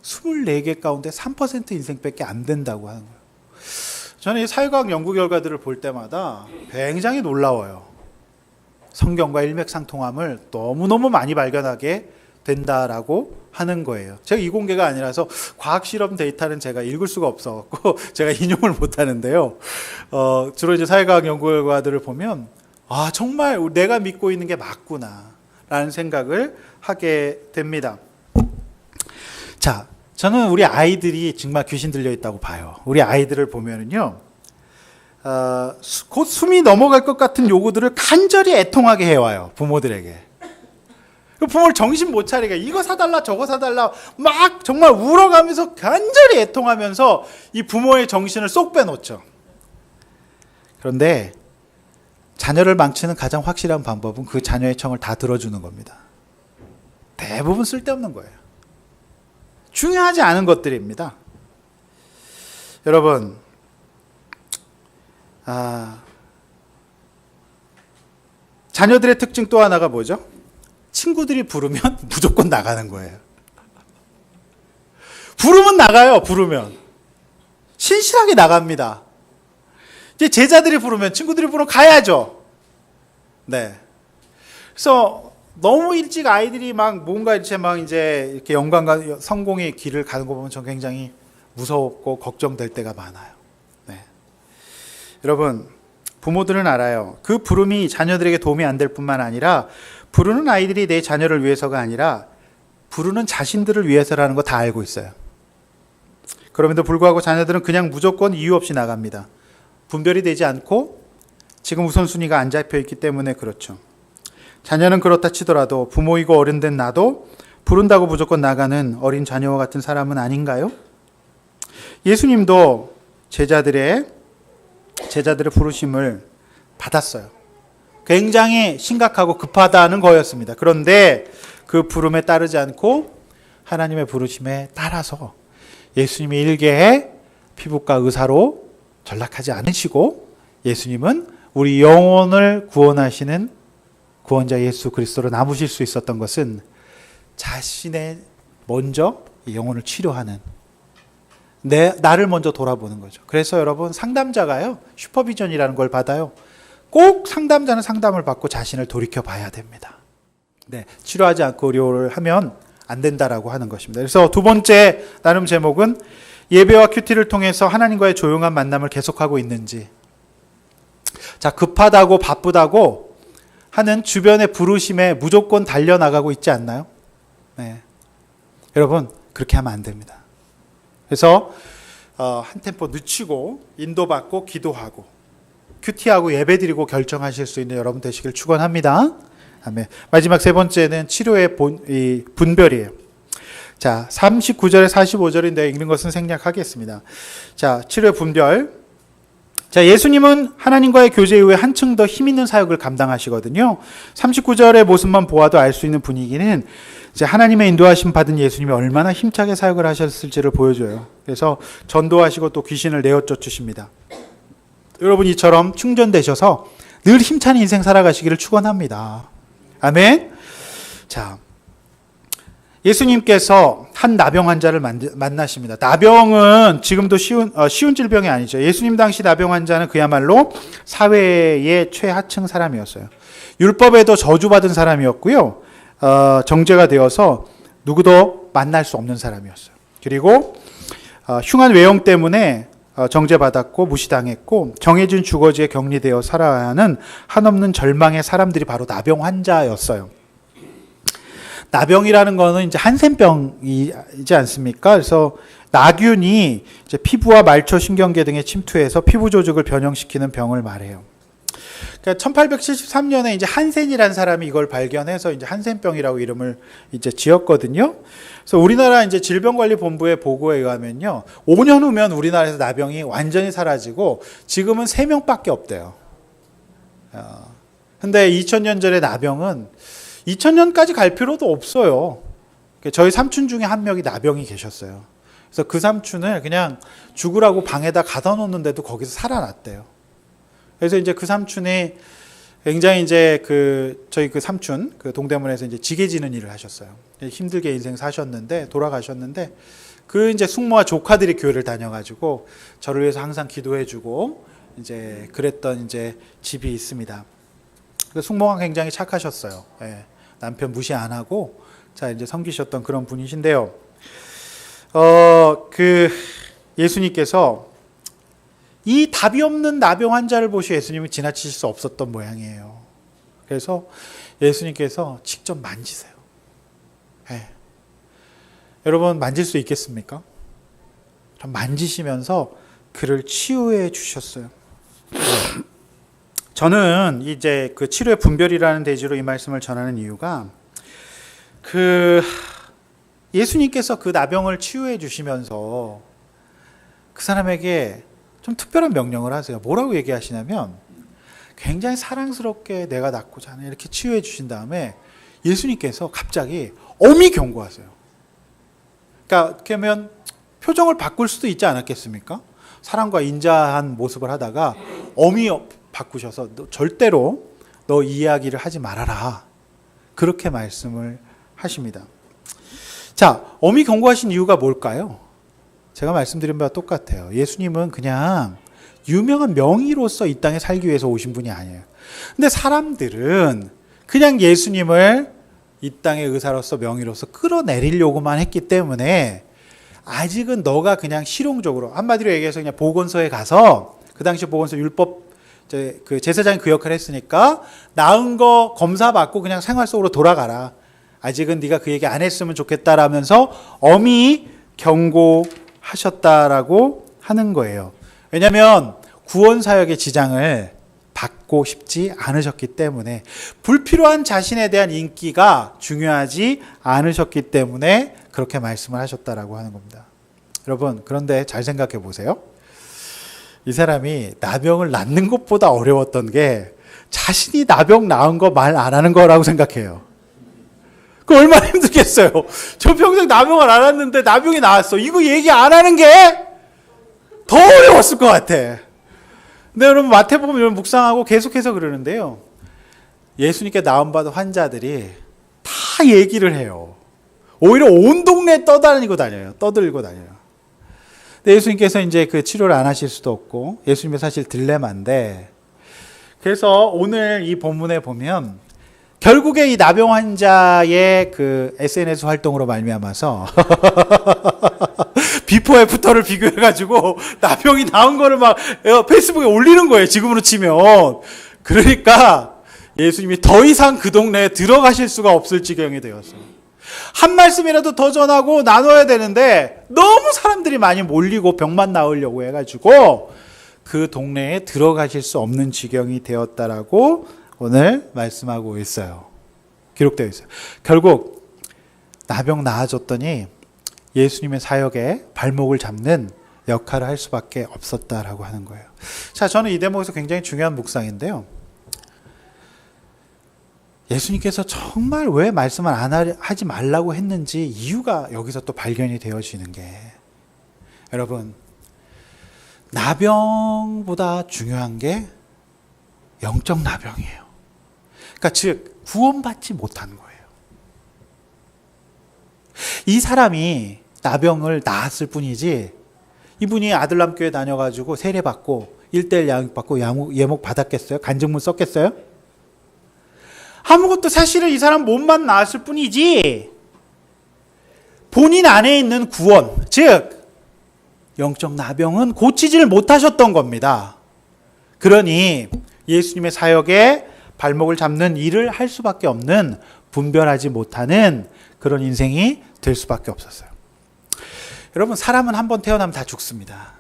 24개 가운데 3% 인생밖에 안 된다고 하는 거예요. 저는 이 사회과학 연구 결과들을 볼 때마다 굉장히 놀라워요. 성경과 일맥상통함을 너무너무 많이 발견하게 된다라고 하는 거예요. 제가 이공계가 아니라서 과학실험 데이터는 제가 읽을 수가 없어갖고 제가 인용을 못 하는데요. 주로 이제 사회과학 연구 결과들을 보면, 아, 정말 내가 믿고 있는 게 맞구나 라는 생각을 하게 됩니다. 자, 저는 우리 아이들이 정말 귀신 들려있다고 봐요. 우리 아이들을 보면은요, 곧 숨이 넘어갈 것 같은 요구들을 간절히 애통하게 해와요, 부모들에게. 부모를 정신 못 차리게 이거 사달라 저거 사달라 막 정말 울어가면서 간절히 애통하면서 이 부모의 정신을 쏙 빼놓죠. 그런데 자녀를 망치는 가장 확실한 방법은 그 자녀의 청을 다 들어주는 겁니다. 대부분 쓸데없는 거예요. 중요하지 않은 것들입니다. 여러분, 자녀들의 특징 또 하나가 뭐죠? 친구들이 부르면 무조건 나가는 거예요. 부르면 나가요. 부르면 신실하게 나갑니다. 이제 제자들이 부르면, 친구들이 부르면 가야죠. 네. 그래서 너무 일찍 아이들이 막 뭔가 이렇게 영광과 성공의 길을 가는 거 보면 전 굉장히 무섭고 걱정될 때가 많아요. 네. 여러분, 부모들은 알아요. 그 부름이 자녀들에게 도움이 안 될 뿐만 아니라 부르는 아이들이 내 자녀를 위해서가 아니라 부르는 자신들을 위해서라는 거 다 알고 있어요. 그럼에도 불구하고 자녀들은 그냥 무조건 이유 없이 나갑니다. 분별이 되지 않고 지금 우선순위가 안 잡혀 있기 때문에 그렇죠. 자녀는 그렇다 치더라도 부모이고 어른 된 나도 부른다고 무조건 나가는 어린 자녀와 같은 사람은 아닌가요? 예수님도 제자들의 부르심을 받았어요. 굉장히 심각하고 급하다는 거였습니다. 그런데 그 부름에 따르지 않고 하나님의 부르심에 따라서 예수님이 일개의 피부과 의사로 전락하지 않으시고, 예수님은 우리 영혼을 구원하시는 구원자 예수 그리스도로 남으실 수 있었던 것은 자신의 먼저 영혼을 치료하는, 나를 먼저 돌아보는 거죠. 그래서 여러분, 상담자가요, 슈퍼비전이라는 걸 받아요. 꼭 상담자는 상담을 받고 자신을 돌이켜 봐야 됩니다. 네, 치료하지 않고 의료를 하면 안 된다라고 하는 것입니다. 그래서 두 번째 나눔 제목은 예배와 큐티를 통해서 하나님과의 조용한 만남을 계속하고 있는지. 자, 급하다고 바쁘다고 하는 주변의 부르심에 무조건 달려나가고 있지 않나요? 네. 여러분, 그렇게 하면 안 됩니다. 그래서 한 템포 늦추고 인도받고 기도하고 큐티하고 예배드리고 결정하실 수 있는 여러분 되시길 축원합니다. 아멘. 마지막 세 번째는 치료의 분별이에요. 자, 39절에 45절인데 읽는 것은 생략하겠습니다. 자, 치료의 분별. 자, 예수님은 하나님과의 교제 이후에 한층 더 힘있는 사역을 감당하시거든요. 39절의 모습만 보아도 알 수 있는 분위기는 이제 하나님의 인도하심 받은 예수님이 얼마나 힘차게 사역을 하셨을지를 보여줘요. 그래서 전도하시고 또 귀신을 내어 쫓으십니다. 여러분, 이처럼 충전되셔서 늘 힘찬 인생 살아가시기를 축원합니다. 아멘. 자, 예수님께서 한 나병 환자를 만나십니다. 나병은 지금도 쉬운 질병이 아니죠. 예수님 당시 나병 환자는 그야말로 사회의 최하층 사람이었어요. 율법에도 저주받은 사람이었고요. 정죄가 되어서 누구도 만날 수 없는 사람이었어요. 그리고 흉한 외형 때문에 정죄받았고 무시당했고 정해진 주거지에 격리되어 살아야 하는 한없는 절망의 사람들이 바로 나병 환자였어요. 나병이라는 거는 이제 한센병이지 않습니까? 그래서 나균이 이제 피부와 말초 신경계 등에 침투해서 피부 조직을 변형시키는 병을 말해요. 그러니까 1873년에 이제 한센이라는 사람이 이걸 발견해서 이제 한센병이라고 이름을 이제 지었거든요. 그래서 우리나라 이제 질병관리본부의 보고에 의하면요, 5년 후면 우리나라에서 나병이 완전히 사라지고 지금은 3명밖에 없대요. 근데 2000년 전에 나병은 2000년까지 갈 필요도 없어요. 저희 삼촌 중에 한 명이 나병이 계셨어요. 그래서 그 삼촌을 그냥 죽으라고 방에다 가둬 놓는데도 거기서 살아났대요. 그래서 이제 그 삼촌이 굉장히 이제 저희 그 삼촌, 동대문에서 이제 지게 지는 일을 하셨어요. 힘들게 인생 사셨는데, 돌아가셨는데, 이제 숙모와 조카들이 교회를 다녀가지고, 저를 위해서 항상 기도해주고, 이제 그랬던 이제 집이 있습니다. 숙모가 굉장히 착하셨어요. 예, 남편 무시 안 하고, 이제 섬기셨던 그런 분이신데요. 예수님께서 이 답이 없는 나병 환자를 보시고 예수님은 지나치실 수 없었던 모양이에요. 그래서 예수님께서 직접 만지세요. 네. 여러분 만질 수 있겠습니까? 만지시면서 그를 치유해 주셨어요. 저는 이제 그 치료의 분별이라는 대지로 이 말씀을 전하는 이유가 예수님께서 그 나병을 치유해 주시면서 그 사람에게 좀 특별한 명령을 하세요. 뭐라고 얘기하시냐면 굉장히 사랑스럽게 내가 낫고자 하네 이렇게 치유해 주신 다음에 예수님께서 갑자기 엄히 경고하세요. 그러니까 그러면 표정을 바꿀 수도 있지 않았겠습니까? 사랑과 인자한 모습을 하다가 엄히 바꾸셔서 절대로 너 이 이야기를 하지 말아라. 그렇게 말씀을 하십니다. 자, 엄히 경고하신 이유가 뭘까요? 제가 말씀드린 바와 똑같아요. 예수님은 그냥 유명한 명의로서 이 땅에 살기 위해서 오신 분이 아니에요. 근데 사람들은 그냥 예수님을 이 땅의 의사로서 명의로서 끌어내리려고만 했기 때문에 아직은 너가 그냥 실용적으로 한마디로 얘기해서 그냥 보건소에 가서 그 당시 보건소 율법 그 제사장이 그 역할을 했으니까 나은 거 검사 받고 그냥 생활 속으로 돌아가라. 아직은 네가 그 얘기 안 했으면 좋겠다라면서 엄히 경고하셨다라고 하는 거예요. 왜냐하면 구원 사역의 지장을 받고 싶지 않으셨기 때문에 불필요한 자신에 대한 인기가 중요하지 않으셨기 때문에 그렇게 말씀을 하셨다라고 하는 겁니다. 여러분 그런데 잘 생각해 보세요. 이 사람이 나병을 낫는 것보다 어려웠던 게 자신이 나병 나은 거 말 안 하는 거라고 생각해요. 그 얼마나 힘들겠어요. 저 평생 나병을 앓았는데 나병이 나왔어. 이거 얘기 안 하는 게 더 어려웠을 것 같아. 근데 여러분 마태복음 여러분 묵상하고 계속해서 그러는데요. 예수님께 나음받은 환자들이 다 얘기를 해요. 오히려 온 동네에 떠들고 다녀요. 근데 예수님께서 이제 그 치료를 안 하실 수도 없고 예수님의 사실 딜레마인데 그래서 오늘 이 본문에 보면 결국에 이 나병 환자의 그 SNS 활동으로 말미암아서 비포 애프터를 비교해가지고 나병이 나은 거를 막 페이스북에 올리는 거예요. 지금으로 치면. 그러니까 예수님이 더 이상 그 동네에 들어가실 수가 없을 지경이 되었어요. 한 말씀이라도 더 전하고 나눠야 되는데 너무 사람들이 많이 몰리고 병만 나으려고 해가지고 그 동네에 들어가실 수 없는 지경이 되었다라고 오늘 말씀하고 있어요. 기록되어 있어요. 결국 나병 나아졌더니 예수님의 사역에 발목을 잡는 역할을 할 수밖에 없었다라고 하는 거예요. 자, 저는 이 대목에서 굉장히 중요한 묵상인데요. 예수님께서 정말 왜 말씀을 하지 말라고 했는지 이유가 여기서 또 발견이 되어지는 게 여러분 나병보다 중요한 게 영적 나병이에요. 그러니까 즉 구원받지 못한 거예요. 이 사람이 나병을 나았을 뿐이지 이분이 아들람교회 다녀가지고 세례받고 1:1 양육받고 예목 받았겠어요? 간증문 썼겠어요? 아무것도 사실은 이 사람 몸만 나았을 뿐이지 본인 안에 있는 구원, 즉 영적 나병은 고치지를 못하셨던 겁니다. 그러니 예수님의 사역에 발목을 잡는 일을 할 수밖에 없는, 분별하지 못하는 그런 인생이 될 수밖에 없었어요. 여러분, 사람은 한 번 태어나면 다 죽습니다.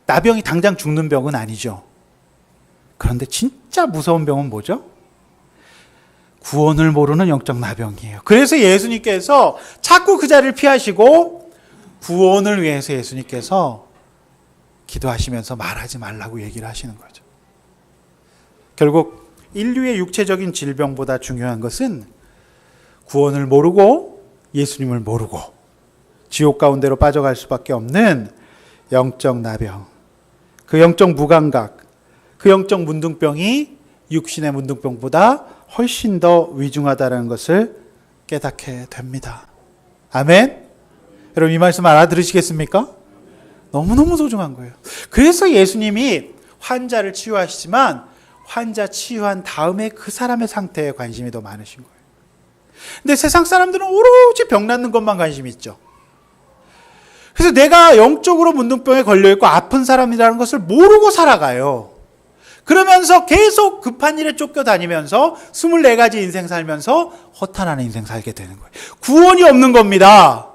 나병이 당장 죽는 병은 아니죠. 그런데 진짜 무서운 병은 뭐죠? 구원을 모르는 영적 나병이에요. 그래서 예수님께서 자꾸 그 자리를 피하시고 구원을 위해서 예수님께서 기도하시면서 말하지 말라고 얘기를 하시는 거죠. 결국 인류의 육체적인 질병보다 중요한 것은 구원을 모르고 예수님을 모르고 지옥 가운데로 빠져갈 수밖에 없는 영적 나병, 그 영적 무감각, 그 영적 문둥병이 육신의 문둥병보다 훨씬 더 위중하다는 것을 깨닫게 됩니다. 아멘? 여러분, 이 말씀 알아들으시겠습니까? 너무너무 소중한 거예요. 그래서 예수님이 환자를 치유하시지만 환자 치유한 다음에 그 사람의 상태에 관심이 더 많으신 거예요. 근데 세상 사람들은 오로지 병 낫는 것만 관심이 있죠. 그래서 내가 영적으로 문둥병에 걸려있고 아픈 사람이라는 것을 모르고 살아가요. 그러면서 계속 급한 일에 쫓겨다니면서 24가지 인생 살면서 허탄한 인생 살게 되는 거예요. 구원이 없는 겁니다.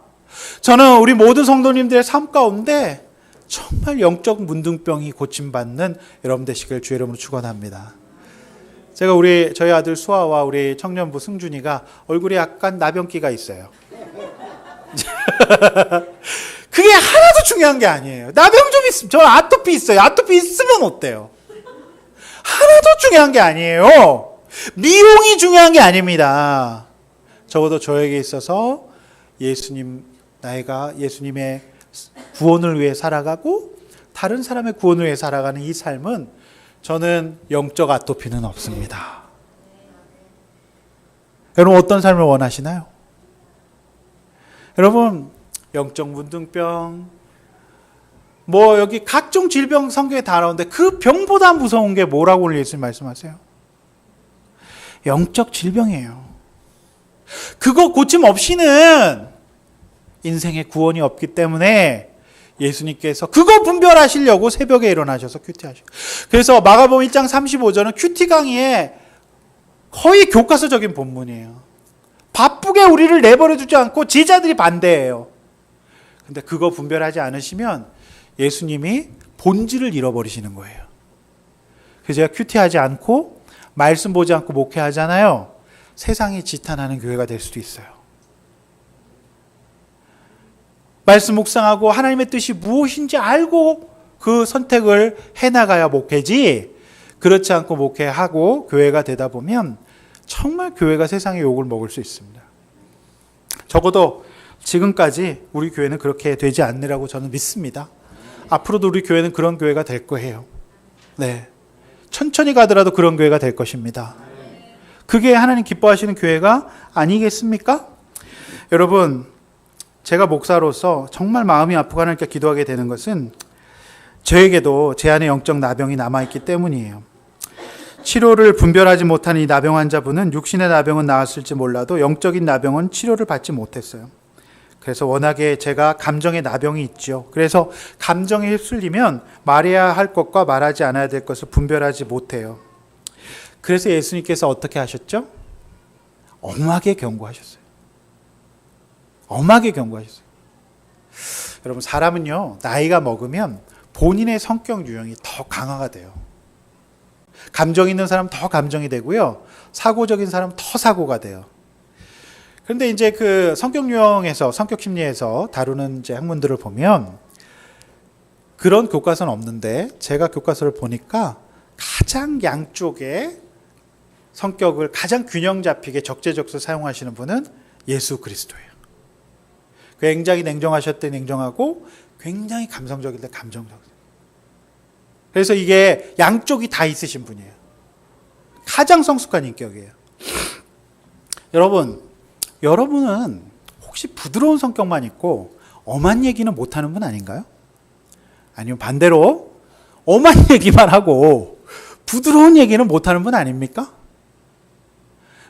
저는 우리 모든 성도님들의 삶 가운데 정말 영적 문둥병이 고침받는 여러분 되시길 주의 이름으로 축원합니다. 제가 저희 아들 수아와 우리 청년부 승준이가 얼굴에 약간 나병기가 있어요. 그게 하나도 중요한 게 아니에요. 나병 좀 있으면, 저 아토피 있어요. 아토피 있으면 어때요? 하나도 중요한 게 아니에요. 미용이 중요한 게 아닙니다. 적어도 저에게 있어서 나이가 예수님의 구원을 위해 살아가고 다른 사람의 구원을 위해 살아가는 이 삶은 저는 영적 아토피는 없습니다. 여러분, 어떤 삶을 원하시나요? 여러분, 영적 문둥병, 여기 각종 질병 성경에 다 나오는데 그 병보다 무서운 게 뭐라고 오늘 예수님 말씀하세요? 영적 질병이에요. 그거 고침 없이는 인생의 구원이 없기 때문에 예수님께서 그거 분별하시려고 새벽에 일어나셔서 큐티하시고, 그래서 마가복음 1장 35절은 큐티 강의에 거의 교과서적인 본문이에요. 바쁘게 우리를 내버려 두지 않고 제자들이 반대해요. 근데 그거 분별하지 않으시면 예수님이 본질을 잃어버리시는 거예요. 그래서 제가 큐티하지 않고 말씀 보지 않고 목회하잖아요. 세상이 지탄하는 교회가 될 수도 있어요. 말씀 묵상하고 하나님의 뜻이 무엇인지 알고 그 선택을 해나가야 목회지, 그렇지 않고 목회하고 교회가 되다 보면 정말 교회가 세상의 욕을 먹을 수 있습니다. 적어도 지금까지 우리 교회는 그렇게 되지 않으라고 저는 믿습니다. 앞으로도 우리 교회는 그런 교회가 될 거예요. 네, 천천히 가더라도 그런 교회가 될 것입니다. 그게 하나님 기뻐하시는 교회가 아니겠습니까? 여러분, 제가 목사로서 정말 마음이 아프고 하나님께 기도하게 되는 것은 저에게도 제 안에 영적 나병이 남아있기 때문이에요. 치료를 분별하지 못한 이 나병 환자분은 육신의 나병은 나았을지 몰라도 영적인 나병은 치료를 받지 못했어요. 그래서 워낙에 제가 감정의 나병이 있죠. 그래서 감정에 휩쓸리면 말해야 할 것과 말하지 않아야 될 것을 분별하지 못해요. 그래서 예수님께서 어떻게 하셨죠? 엄하게 경고하셨어요. 엄하게 경고하셨어요. 여러분, 사람은요, 나이가 먹으면 본인의 성격 유형이 더 강화가 돼요. 감정 있는 사람 더 감정이 되고요, 사고적인 사람 더 사고가 돼요. 그런데 이제 그 성격 유형에서, 성격 심리에서 다루는 이제 학문들을 보면 그런 교과서는 없는데, 제가 교과서를 보니까 가장 양쪽의 성격을 가장 균형 잡히게 적재적소 사용하시는 분은 예수 그리스도예요. 굉장히 냉정하실 때 냉정하고 굉장히 감성적일 때 감성적. 그래서 이게 양쪽이 다 있으신 분이에요. 가장 성숙한 인격이에요. 여러분은 혹시 부드러운 성격만 있고 엄한 얘기는 못하는 분 아닌가요? 아니면 반대로 엄한 얘기만 하고 부드러운 얘기는 못하는 분 아닙니까?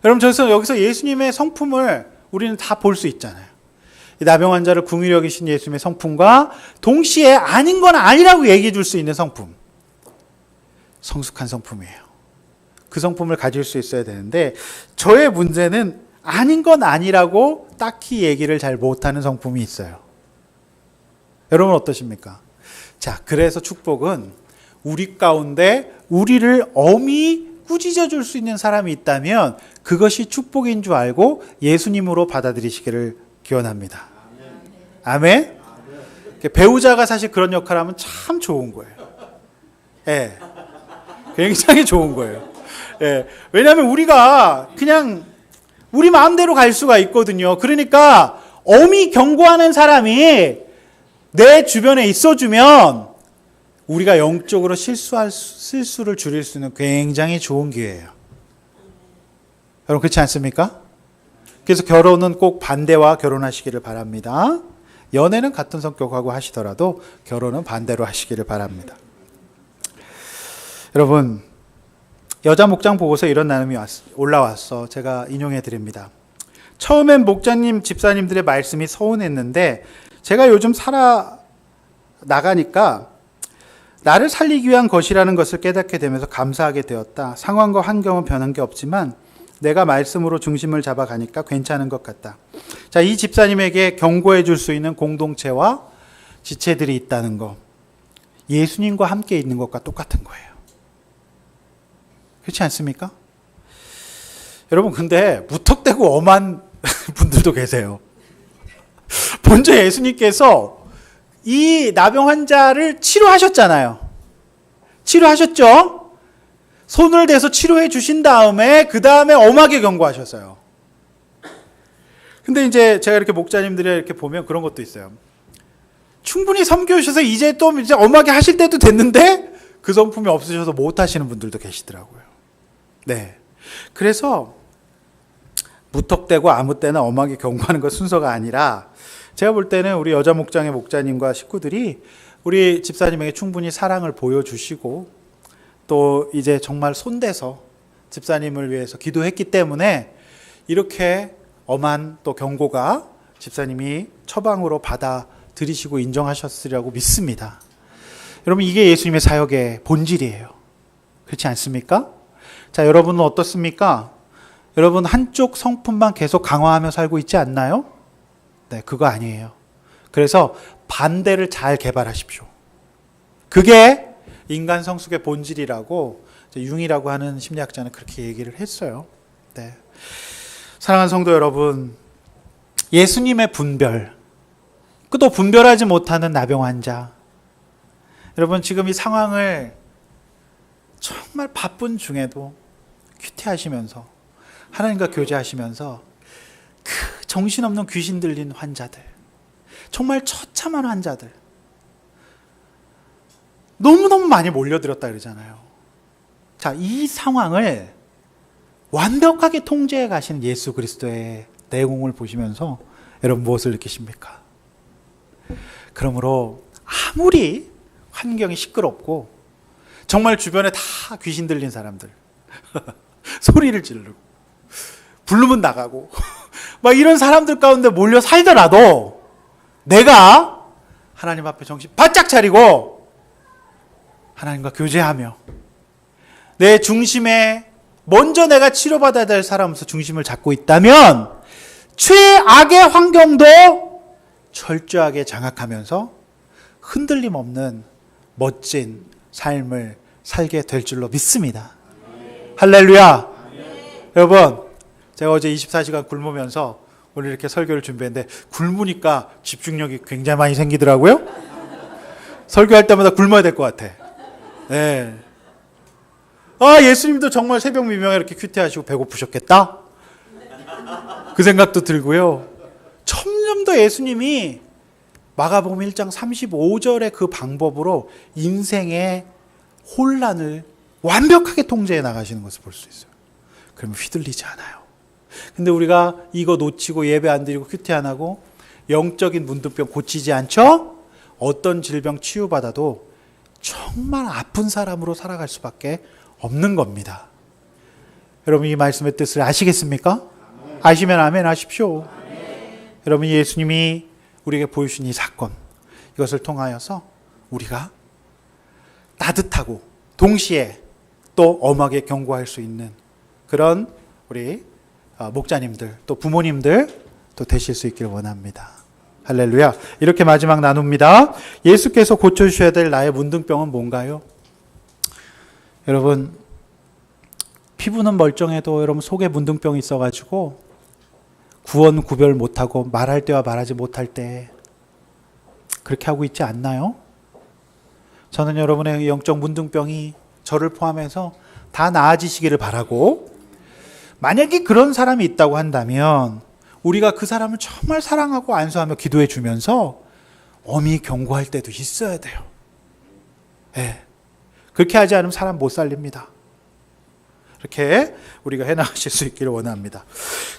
여러분, 여기서 예수님의 성품을 우리는 다 볼 수 있잖아요. 나병 환자를 긍휼히 여기신 예수님의 성품과 동시에 아닌 건 아니라고 얘기해 줄 수 있는 성품. 성숙한 성품이에요. 그 성품을 가질 수 있어야 되는데, 저의 문제는 아닌 건 아니라고 딱히 얘기를 잘 못하는 성품이 있어요. 여러분 어떠십니까? 자, 그래서 축복은 우리 가운데 우리를 엄히 꾸짖어 줄 수 있는 사람이 있다면 그것이 축복인 줄 알고 예수님으로 받아들이시기를 기원합니다. 아멘? 배우자가 사실 그런 역할을 하면 참 좋은 거예요. 예. 굉장히 좋은 거예요. 예. 왜냐하면 우리가 그냥 우리 마음대로 갈 수가 있거든요. 그러니까 엄히 경고하는 사람이 내 주변에 있어주면 우리가 영적으로 실수를 줄일 수 있는 굉장히 좋은 기회예요. 여러분 그렇지 않습니까? 그래서 결혼은 꼭 반대와 결혼하시기를 바랍니다. 연애는 같은 성격하고 하시더라도 결혼은 반대로 하시기를 바랍니다. 여러분, 여자 목장 보고서 이런 나눔이 올라왔어. 제가 인용해 드립니다. 처음엔 목자님, 집사님들의 말씀이 서운했는데 제가 요즘 살아 나가니까 나를 살리기 위한 것이라는 것을 깨닫게 되면서 감사하게 되었다. 상황과 환경은 변한 게 없지만 내가 말씀으로 중심을 잡아가니까 괜찮은 것 같다. 자, 이 집사님에게 경고해 줄 수 있는 공동체와 지체들이 있다는 거. 예수님과 함께 있는 것과 똑같은 거예요. 그렇지 않습니까? 여러분, 근데 무턱대고 엄한 분들도 계세요. 먼저 예수님께서 이 나병 환자를 치료하셨잖아요. 치료하셨죠? 손을 대서 치료해 주신 다음에 그 다음에 엄하게 경고하셨어요. 근데 이제 제가 이렇게 목자님들이 이렇게 보면 그런 것도 있어요. 충분히 섬겨주셔서 이제 엄하게 하실 때도 됐는데 그 성품이 없으셔서 못 하시는 분들도 계시더라고요. 네. 그래서 무턱대고 아무 때나 엄하게 경고하는 것 순서가 아니라 제가 볼 때는 우리 여자 목장의 목자님과 식구들이 우리 집사님에게 충분히 사랑을 보여주시고 또 이제 정말 손대서 집사님을 위해서 기도했기 때문에 이렇게 엄한 또 경고가 집사님이 처방으로 받아들이시고 인정하셨으리라고 믿습니다. 여러분, 이게 예수님의 사역의 본질이에요. 그렇지 않습니까? 자, 여러분은 어떻습니까? 여러분 한쪽 성품만 계속 강화하며 살고 있지 않나요? 네, 그거 아니에요. 그래서 반대를 잘 개발하십시오. 그게 인간 성숙의 본질이라고 융이라고 하는 심리학자는 그렇게 얘기를 했어요. 네. 사랑하는 성도 여러분, 예수님의 분별, 또 분별하지 못하는 나병 환자. 여러분 지금 이 상황을 정말 바쁜 중에도 큐티하시면서 하나님과 교제하시면서 그 정신없는 귀신 들린 환자들, 정말 처참한 환자들 너무너무 많이 몰려들었다 그러잖아요. 자, 이 상황을 완벽하게 통제해 가시는 예수 그리스도의 내공을 보시면서 여러분 무엇을 느끼십니까? 그러므로 아무리 환경이 시끄럽고 정말 주변에 다 귀신 들린 사람들 소리를 지르고 부르면 나가고 막 이런 사람들 가운데 몰려 살더라도 내가 하나님 앞에 정신 바짝 차리고 하나님과 교제하며 내 중심에 먼저 내가 치료받아야 될 사람으로서 중심을 잡고 있다면 최악의 환경도 철저하게 장악하면서 흔들림 없는 멋진 삶을 살게 될 줄로 믿습니다. 할렐루야. 여러분, 제가 어제 24시간 굶으면서 오늘 이렇게 설교를 준비했는데 굶으니까 집중력이 굉장히 많이 생기더라고요. 설교할 때마다 굶어야 될 것 같아. 네. 아, 예수님도 정말 새벽 미명에 이렇게 큐티하시고 배고프셨겠다? 그 생각도 들고요. 점점 더 예수님이 마가복음 1장 35절의 그 방법으로 인생의 혼란을 완벽하게 통제해 나가시는 것을 볼 수 있어요. 그러면 휘둘리지 않아요. 근데 우리가 이거 놓치고 예배 안 드리고 큐티 안 하고 영적인 문둥병 고치지 않죠? 어떤 질병 치유받아도 정말 아픈 사람으로 살아갈 수밖에 없는 겁니다. 여러분 이 말씀의 뜻을 아시겠습니까? 아시면 아멘 하십시오. 여러분 예수님이 우리에게 보여주신 이 사건, 이것을 통하여서 우리가 따뜻하고 동시에 또 엄하게 경고할 수 있는 그런 우리 목자님들 또 부모님들 또 되실 수 있기를 원합니다. 할렐루야. 이렇게 마지막 나눕니다. 예수께서 고쳐주셔야 될 나의 문둥병은 뭔가요? 여러분 피부는 멀쩡해도 여러분 속에 문둥병이 있어가지고 구원 구별 못하고 말할 때와 말하지 못할 때 그렇게 하고 있지 않나요? 저는 여러분의 영적 문둥병이 저를 포함해서 다 나아지시기를 바라고, 만약에 그런 사람이 있다고 한다면 우리가 그 사람을 정말 사랑하고 안수하며 기도해 주면서 엄히 경고할 때도 있어야 돼요. 네. 그렇게 하지 않으면 사람 못 살립니다. 이렇게 우리가 해나가실 수 있기를 원합니다.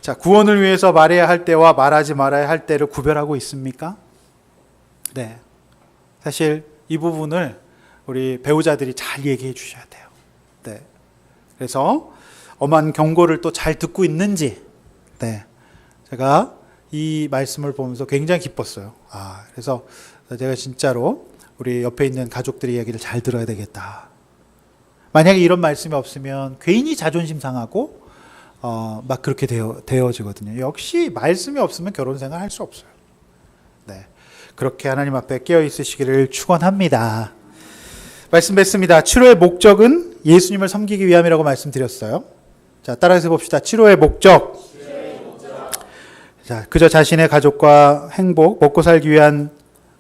자, 구원을 위해서 말해야 할 때와 말하지 말아야 할 때를 구별하고 있습니까? 네. 사실 이 부분을 우리 배우자들이 잘 얘기해 주셔야 돼요. 네. 그래서 엄한 경고를 또 잘 듣고 있는지, 네. 제가 이 말씀을 보면서 굉장히 기뻤어요. 그래서 제가 진짜로 우리 옆에 있는 가족들의 이야기를 잘 들어야 되겠다. 만약에 이런 말씀이 없으면 괜히 자존심 상하고 막 그렇게 되어지거든요. 역시 말씀이 없으면 결혼 생활 할 수 없어요. 네. 그렇게 하나님 앞에 깨어 있으시기를 축원합니다. 말씀 뵙습니다. 치료의 목적은 예수님을 섬기기 위함이라고 말씀드렸어요. 자, 따라해서 봅시다. 치료의 목적. 자, 그저 자신의 가족과 행복, 먹고 살기 위한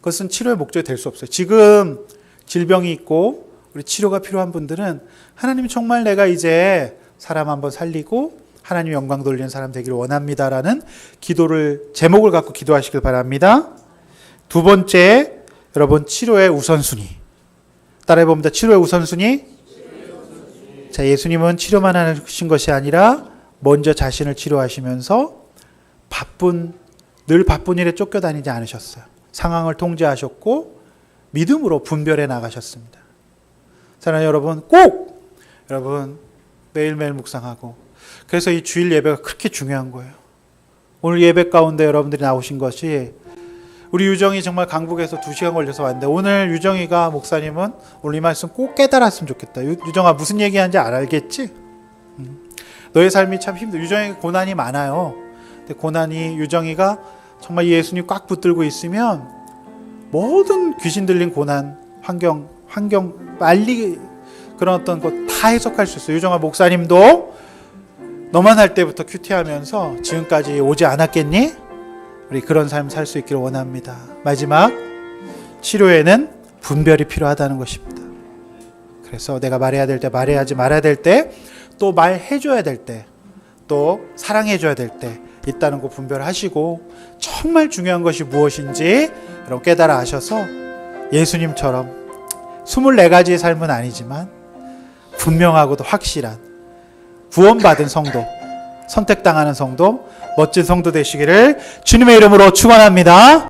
것은 치료의 목적이 될 수 없어요. 지금 질병이 있고 우리 치료가 필요한 분들은 하나님 정말 내가 이제 사람 한번 살리고 하나님 영광 돌리는 사람 되기를 원합니다라는 기도를, 제목을 갖고 기도하시길 바랍니다. 두 번째, 여러분 치료의 우선순위. 따라해 봅니다. 치료의 우선순위. 자, 예수님은 치료만 하신 것이 아니라 먼저 자신을 치료하시면서 늘 바쁜 일에 쫓겨다니지 않으셨어요. 상황을 통제하셨고 믿음으로 분별해 나가셨습니다. 사랑하는 여러분, 꼭 여러분 매일매일 묵상하고, 그래서 이 주일 예배가 그렇게 중요한 거예요. 오늘 예배 가운데 여러분들이 나오신 것이, 우리 유정이 정말 강북에서 2시간 걸려서 왔는데 오늘 유정이가, 목사님은 오늘 이 말씀 꼭 깨달았으면 좋겠다. 유정아 무슨 얘기하는지 알겠지? 너의 삶이 참 힘들어. 유정이가 고난이 많아요. 근데 고난이, 유정이가 정말 예수님 꽉 붙들고 있으면 모든 귀신 들린 고난, 환경 빨리 그런 어떤 것 다 해석할 수 있어요. 유정아 목사님도 너만 할 때부터 큐티하면서 지금까지 오지 않았겠니? 우리 그런 삶 살 수 있기를 원합니다. 마지막, 치료에는 분별이 필요하다는 것입니다. 그래서 내가 말해야 될 때, 말해야지 말아야 될 때, 또 말해줘야 될 때, 또 사랑해줘야 될 때 있다는 거 분별하시고, 정말 중요한 것이 무엇인지 여러분 깨달아 아셔서 예수님처럼 24가지의 삶은 아니지만 분명하고도 확실한 구원받은 성도, 선택당하는 성도, 멋진 성도 되시기를 주님의 이름으로 축원합니다.